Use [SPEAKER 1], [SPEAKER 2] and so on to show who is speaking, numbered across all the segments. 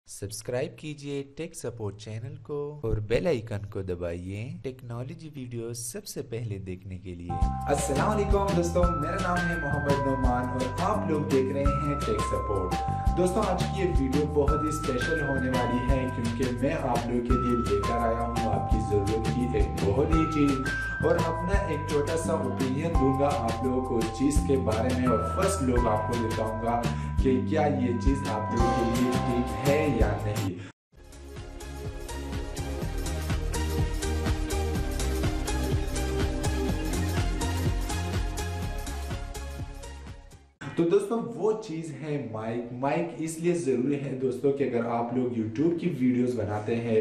[SPEAKER 1] Subscribe कीजिए tech support channel को और बेल आइकन को दबाइए टेक्नोलॉजी वीडियो सबसे पहले देखने के लिए।
[SPEAKER 2] अस्सलाम वालेकुम दोस्तों, मेरा नाम है मोहम्मद नोमान और आप लोग देख रहे हैं टेक सपोर्ट। दोस्तों, आज की ये वीडियो बहुत ही स्पेशल होने वाली है क्योंकि मैं आप लोगों के लिए लेकर आया हूँ आपकी ज़रूरत की एक बहुत ही चीज़ और अपना एक छोटा सा ओपिनियन दूंगा आप लोगों को इस चीज़ के बारे में और फर्स्ट लोग आपको बताऊंगा कि क्या ये चीज़ आप लोगों के लिए ठीक है या नहीं। तो दोस्तों, वो चीज़ है माइक। माइक इसलिए ज़रूरी है दोस्तों कि अगर आप लोग YouTube की वीडियोस बनाते हैं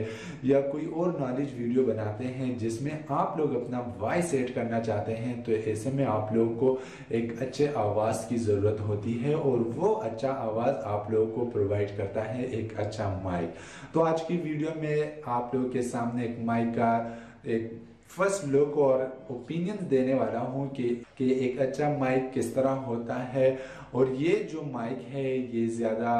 [SPEAKER 2] या कोई और नॉलेज वीडियो बनाते हैं जिसमें आप लोग अपना वॉइस सेट करना चाहते हैं, तो ऐसे में आप लोगों को एक अच्छे आवाज़ की ज़रूरत होती है और वो अच्छा आवाज़ आप लोगों को प्रोवाइड करता है एक अच्छा माइक। तो आज की वीडियो में आप लोगों के सामने एक माइक का एक फर्स्ट लुक और ओपिनियन देने वाला हूँ कि एक अच्छा माइक किस तरह होता है। और ये जो माइक है ये ज़्यादा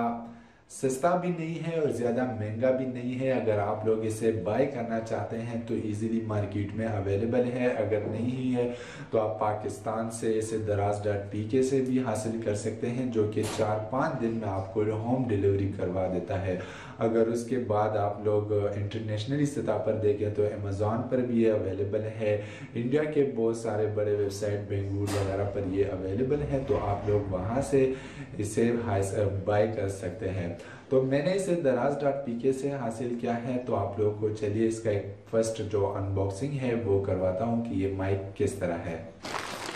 [SPEAKER 2] सस्ता भी नहीं है और ज़्यादा महंगा भी नहीं है। अगर आप लोग इसे बाय करना चाहते हैं तो इजीली मार्केट में अवेलेबल है। अगर नहीं है तो आप पाकिस्तान से इसे दराज.pk से भी हासिल कर सकते हैं, जो कि 4-5 दिन में आपको होम डिलीवरी करवा देता है। अगर उसके बाद आप लोग इंटरनेशनली सतह पर देखें तो अमेज़ॉन पर भी ये अवेलेबल है। इंडिया के बहुत सारे बड़े वेबसाइट बेंगलुरु वगैरह पर ये अवेलेबल है, तो आप लोग वहाँ से इसे बाय कर सकते हैं। तो मैंने इसे दराज.pk से हासिल किया है। तो आप लोगों को चलिए इसका एक फर्स्ट जो अनबॉक्सिंग है वो करवाता हूँ कि ये माइक किस तरह है।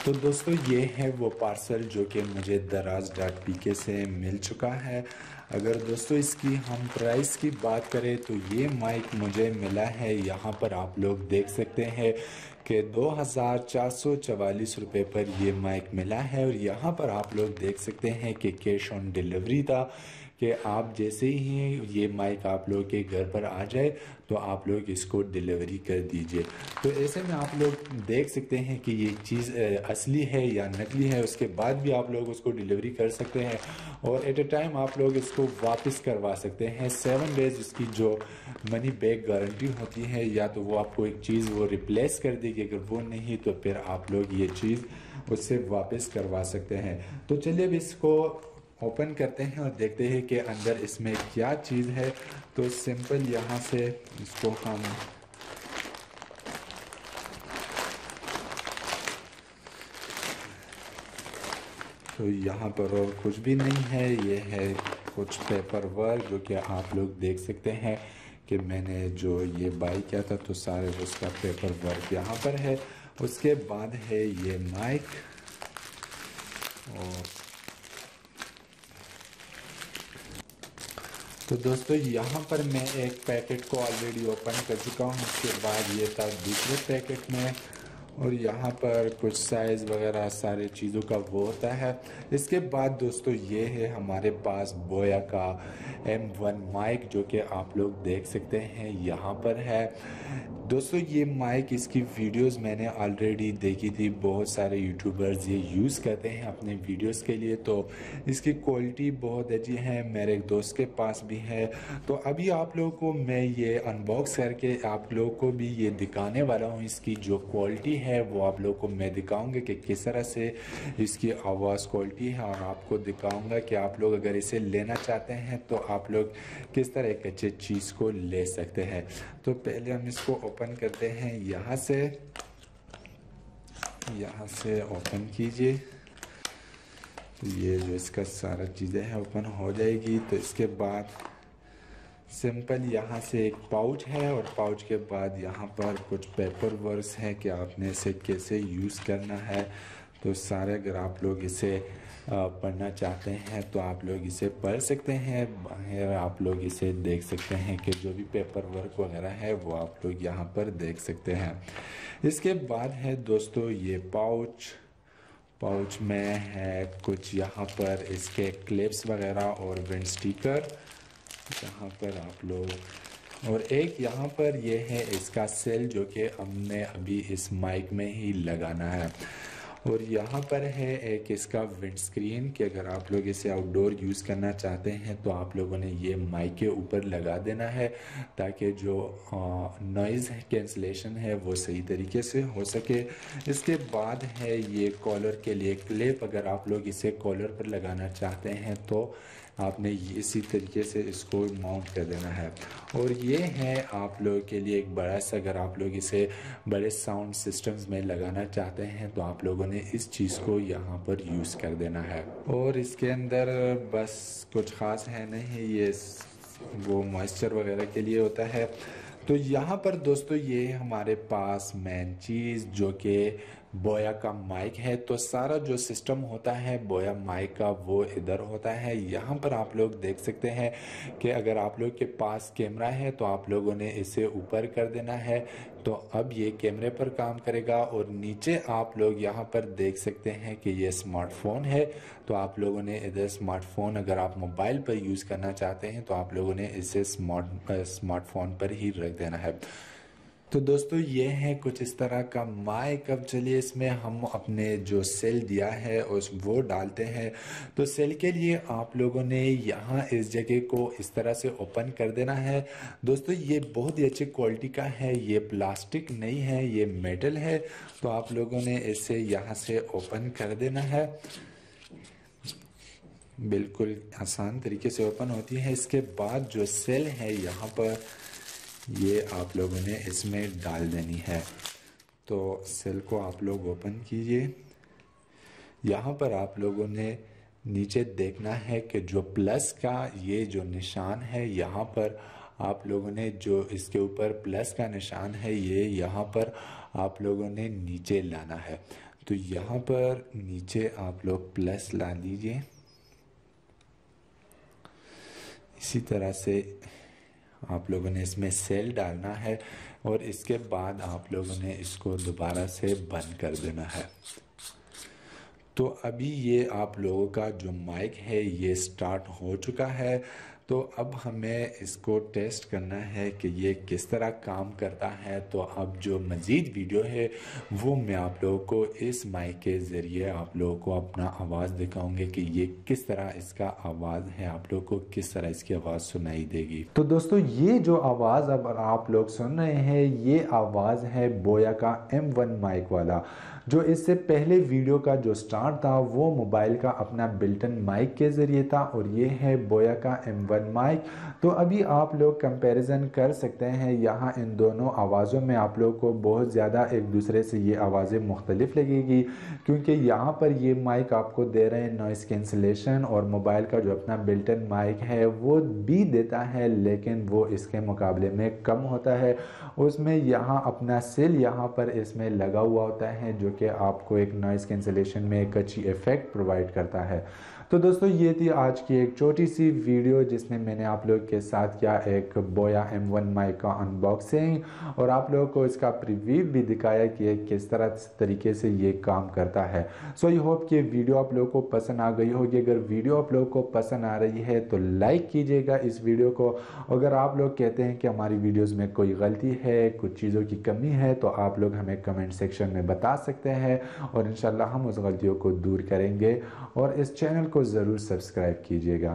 [SPEAKER 2] तो दोस्तों, ये है वो पार्सल जो कि मुझे दराज.pk से मिल चुका है। अगर दोस्तों इसकी हम प्राइस की बात करें तो ये माइक मुझे मिला है, यहाँ पर आप लोग देख सकते हैं कि 2444 रुपये पर ये माइक मिला है। और यहाँ पर आप लोग देख सकते हैं कि कैश ऑन डिलीवरी था कि आप जैसे ही ये माइक आप लोग के घर पर आ जाए तो आप लोग इसको डिलीवरी कर दीजिए। तो ऐसे में आप लोग देख सकते हैं कि ये चीज़ असली है या नकली है, उसके बाद भी आप लोग उसको डिलीवरी कर सकते हैं और एट ए टाइम आप लोग इसको वापस करवा सकते हैं। 7 डेज़ इसकी जो मनी बैक गारंटी होती है, या तो वो आपको एक चीज़ वो रिप्लेस कर देगी, अगर वो नहीं तो फिर आप लोग ये चीज़ उससे वापस करवा सकते हैं। तो चलिए अब इसको ओपन करते हैं और देखते हैं कि अंदर इसमें क्या चीज़ है। तो सिंपल यहाँ से इसको हम तो यहाँ पर और कुछ भी नहीं है, ये है कुछ पेपर वर्क जो कि आप लोग देख सकते हैं कि मैंने जो ये बाई किया था तो सारे उसका पेपर वर्क यहाँ पर है। उसके बाद है ये माइक और तो दोस्तों यहाँ पर मैं एक पैकेट को ऑलरेडी ओपन कर चुका हूँ। उसके बाद ये था दूसरे पैकेट में और यहाँ पर कुछ साइज़ वगैरह सारे चीज़ों का वो होता है। इसके बाद दोस्तों ये है हमारे पास बोया का M1 माइक जो कि आप लोग देख सकते हैं यहाँ पर है। दोस्तों ये माइक इसकी वीडियोस मैंने ऑलरेडी देखी थी, बहुत सारे यूट्यूबर्स ये यूज़ करते हैं अपने वीडियोस के लिए, तो इसकी क्वालिटी बहुत अच्छी है। मेरे एक दोस्त के पास भी है। तो अभी आप लोगों को मैं ये अनबॉक्स करके आप लोगों को भी ये दिखाने वाला हूँ। इसकी जो क्वालिटी है वो आप लोगों को मैं दिखाऊंगा कि किस तरह से इसकी आवाज़ क्वालिटी है और आपको दिखाऊंगा कि आप लोग अगर इसे लेना चाहते हैं तो आप लोग किस तरह एक अच्छे चीज़ को ले सकते हैं। तो पहले हम इसको ओपन करते हैं। यहाँ से ओपन कीजिए तो ये जो इसका सारा चीज़ें हैं ओपन हो जाएगी। तो इसके बाद सिंपल यहाँ से एक पाउच है और पाउच के बाद यहाँ पर कुछ पेपर वर्क्स हैं कि आपने इसे कैसे यूज़ करना है। तो सारे अगर आप लोग इसे पढ़ना चाहते हैं तो आप लोग इसे पढ़ सकते हैं। बाहर आप लोग इसे देख सकते हैं कि जो भी पेपर वर्क वगैरह है वो आप लोग यहाँ पर देख सकते हैं। इसके बाद है दोस्तों ये पाउच में है कुछ यहाँ पर इसके क्लिप्स वगैरह और विंड स्टिकर यहाँ पर आप लोग, और एक यहाँ पर ये है इसका सेल जो कि हमने अभी इस माइक में ही लगाना है। और यहाँ पर है एक इसका विंड स्क्रीन कि अगर आप लोग इसे आउटडोर यूज़ करना चाहते हैं तो आप लोगों ने ये माइक के ऊपर लगा देना है ताकि जो नॉइज़ कैंसलेशन है वो सही तरीके से हो सके। इसके बाद है ये कॉलर के लिए क्लिप, अगर आप लोग इसे कॉलर पर लगाना चाहते हैं तो आपने इसी तरीके से इसको माउंट कर देना है। और ये है आप लोगों के लिए एक बड़ा सा, अगर आप लोग इसे बड़े साउंड सिस्टम्स में लगाना चाहते हैं तो आप लोगों ने इस चीज़ को यहाँ पर यूज़ कर देना है। और इसके अंदर बस कुछ ख़ास है नहीं, ये वो मॉइस्चर वगैरह के लिए होता है। तो यहाँ पर दोस्तों ये हमारे पास मेन चीज़ जो कि बोया का माइक है। तो सारा जो सिस्टम होता है बोया माइक का वो इधर होता है। यहाँ पर आप लोग देख सकते हैं कि अगर आप लोग के पास कैमरा है तो आप लोगों ने इसे ऊपर कर देना है तो अब ये कैमरे पर काम करेगा। और नीचे आप लोग यहाँ पर देख सकते हैं कि ये स्मार्टफोन है, तो आप लोगों ने इधर स्मार्टफोन, अगर आप मोबाइल पर यूज़ करना चाहते हैं तो आप लोगों ने इसे स्मार्टफोन पर ही रख देना है। तो दोस्तों ये है कुछ इस तरह का माइक। अब चलिए इसमें हम अपने जो सेल दिया है उस वो डालते हैं। तो सेल के लिए आप लोगों ने यहाँ इस जगह को इस तरह से ओपन कर देना है। दोस्तों ये बहुत ही अच्छी क्वालिटी का है, ये प्लास्टिक नहीं है, ये मेटल है। तो आप लोगों ने इसे यहाँ से ओपन कर देना है, बिल्कुल आसान तरीके से ओपन होती है। इसके बाद जो सेल है यहाँ पर ये आप लोगों ने इसमें डाल देनी है। तो सेल को आप लोग ओपन कीजिए। यहाँ पर आप लोगों ने नीचे देखना है कि जो प्लस का ये जो निशान है, यहाँ पर आप लोगों ने जो इसके ऊपर प्लस का निशान है ये यहाँ पर आप लोगों ने नीचे लाना है। तो यहाँ पर नीचे आप लोग प्लस ला लीजिए, इसी तरह से आप लोगों ने इसमें सेल डालना है और इसके बाद आप लोगों ने इसको दोबारा से बंद कर देना है। तो अभी ये आप लोगों का जो माइक है ये स्टार्ट हो चुका है। तो अब हमें इसको टेस्ट करना है कि ये किस तरह काम करता है। तो अब जो मज़ीद वीडियो है वो मैं आप लोगों को इस माइक के ज़रिए आप लोगों को अपना आवाज़ दिखाऊंगे कि ये किस तरह इसका आवाज़ है, आप लोगों को किस तरह इसकी आवाज़ सुनाई देगी। तो दोस्तों ये जो आवाज़ अब आप लोग सुन रहे हैं ये आवाज़ है बोया का M1 माइक वाला। जो इससे पहले वीडियो का जो स्टार्ट था वो मोबाइल का अपना बिल्टन माइक के ज़रिए था और ये है बोया का M1 माइक। तो अभी आप लोग कंपैरिजन कर सकते हैं, यहाँ इन दोनों आवाज़ों में आप लोग को बहुत ज़्यादा एक दूसरे से ये आवाज़ें मुख्तलिफ लगेगी, क्योंकि यहाँ पर ये माइक आपको दे रहे हैं नॉइस कैंसलेशन और मोबाइल का जो अपना बिल्टन माइक है वो भी देता है, लेकिन वो इसके मुकाबले में कम होता है। उसमें यहाँ अपना सेल यहाँ पर इसमें लगा हुआ होता है जो कि आपको एक नॉइस कैंसलेशन में एक अच्छी इफेक्ट प्रोवाइड करता है। तो दोस्तों ये थी आज की एक छोटी सी वीडियो जिसमें मैंने आप लोग के साथ किया एक बोया M1 माइक का अनबॉक्सिंग और आप लोगों को इसका प्रीव्यू भी दिखाया कि ये किस तरह तरीके से ये काम करता है। सो आई होप कि वीडियो आप लोगों को पसंद आ गई होगी। अगर वीडियो आप लोगों को पसंद आ रही है तो लाइक कीजिएगा इस वीडियो को। अगर आप लोग कहते हैं कि हमारी वीडियोज़ में कोई गलती है, कुछ चीज़ों की कमी है, तो आप लोग हमें कमेंट सेक्शन में बता सकते हैं और इंशाल्लाह हम उस गलतियों को दूर करेंगे। और इस चैनल को ज़रूर सब्सक्राइब कीजिएगा।